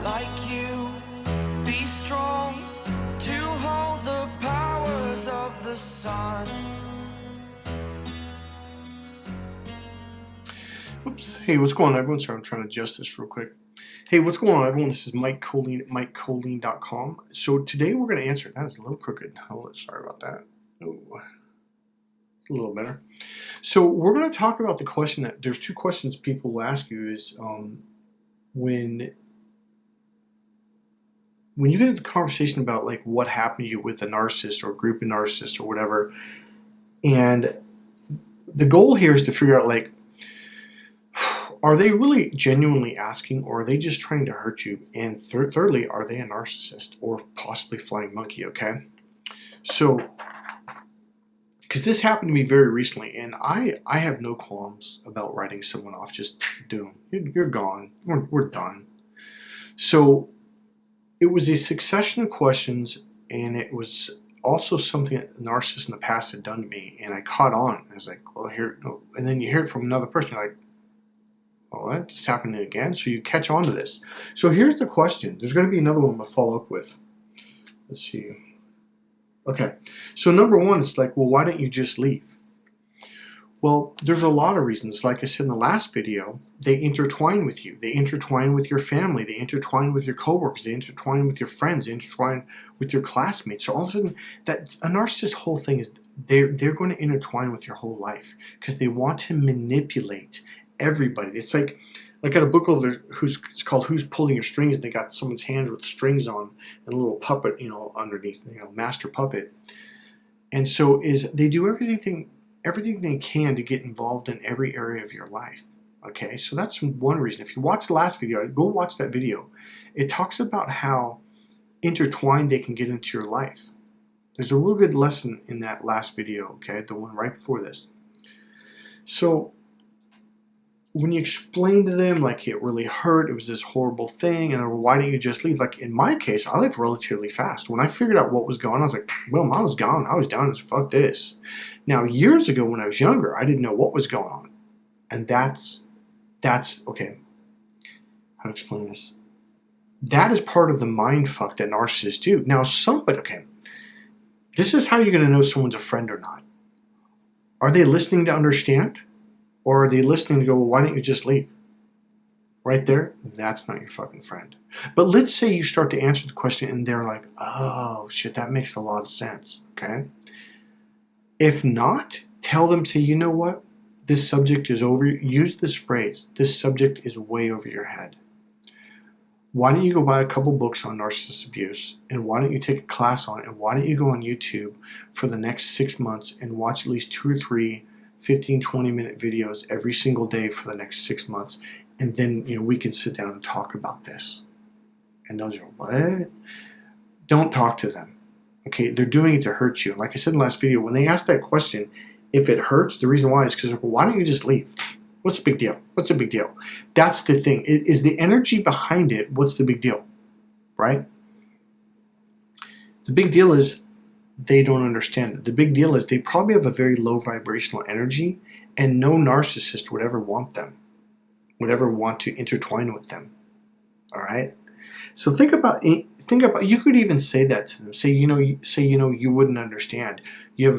like you. Be strong to hold the powers of the sun. Oops. Hey, what's going on, everyone? Sorry, I'm trying to adjust this real quick. Hey, what's going on, everyone? This is Mike Colleen at MikeColleen.com. So today we're going to answer. That is a little crooked. Oh, sorry about that. Oh, a little better. So we're going to talk about the question that there's two questions people will ask you is when you get into the conversation about like what happened to you with a narcissist or a group of narcissists or whatever, and the goal here is to figure out like, are they really genuinely asking, or are they just trying to hurt you? And thirdly, are they a narcissist or possibly flying monkey? Okay, so because this happened to me very recently, and I have no qualms about writing someone off. Just do them. You're gone. We're done. So it was a succession of questions, and it was also something that a narcissist in the past had done to me, and I caught on. I was like, well, here, no. And then you hear it from another person, you're like, oh, what? It's happening again? So you catch on to this. So here's the question. There's going to be another one I'm going to follow up with. Let's see. Okay. So number one, it's like, well, why don't you just leave? Well, there's a lot of reasons. Like I said in the last video, they intertwine with you. They intertwine with your family. They intertwine with your coworkers. They intertwine with your friends. They intertwine with your classmates. So all of a sudden, that a narcissist whole thing is they're going to intertwine with your whole life because they want to manipulate everybody. It's like I got a book over it's called Who's Pulling Your Strings, and they got someone's hands with strings on and a little puppet, underneath, master puppet. And so they do everything they can to get involved in every area of your life. Okay, so that's one reason. If you watch the last video, go watch that video. It talks about how intertwined they can get into your life. There's a real good lesson in that last video, okay, the one right before this. So when you explain to them, like, it really hurt, it was this horrible thing, and why didn't you just leave? Like, in my case, I left relatively fast. When I figured out what was going on, I was like, well, I was gone. I was done. Fuck this. Now, years ago when I was younger, I didn't know what was going on. And that's okay. How to explain this? That is part of the mind fuck that narcissists do. Now, okay, this is how you're going to know someone's a friend or not. Are they listening to understand? Or are they listening to go, well, why don't you just leave? Right there, that's not your fucking friend. But let's say you start to answer the question and they're like, oh, shit, that makes a lot of sense, okay? If not, tell them, say, you know what? This subject is over. Use this phrase. This subject is way over your head. Why don't you go buy a couple books on narcissist abuse? And why don't you take a class on it? And why don't you go on YouTube for the next 6 months and watch at least 2 or 3 15, 20-minute videos every single day for the next 6 months. And then, we can sit down and talk about this. And they'll go, what? Don't talk to them. Okay, they're doing it to hurt you. Like I said in the last video, when they ask that question, if it hurts, the reason why is because, well, why don't you just leave? What's the big deal? What's the big deal? That's the thing. Is the energy behind it, what's the big deal? Right? The big deal is they don't understand it. The big deal is they probably have a very low vibrational energy, and no narcissist would ever want them, would ever want to intertwine with them. All right? So think about, you could even say that to them. Say, you wouldn't understand. You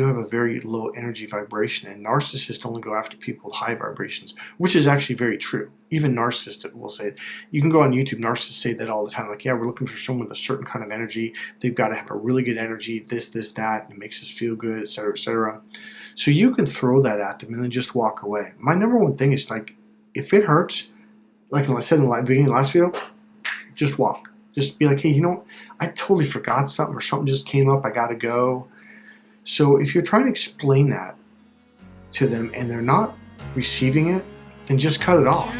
have a very low energy vibration, and narcissists only go after people with high vibrations, which is actually very true. Even narcissists will say it. You can go on YouTube, narcissists say that all the time. Like, yeah, we're looking for someone with a certain kind of energy. They've got to have a really good energy, this, that, and it makes us feel good, et cetera, et cetera. So you can throw that at them and then just walk away. My number one thing is, like, if it hurts, like I said in the beginning of the last video, just walk. Just be like, hey, I totally forgot something, or something just came up, I got to go. So if you're trying to explain that to them and they're not receiving it, then just cut it off.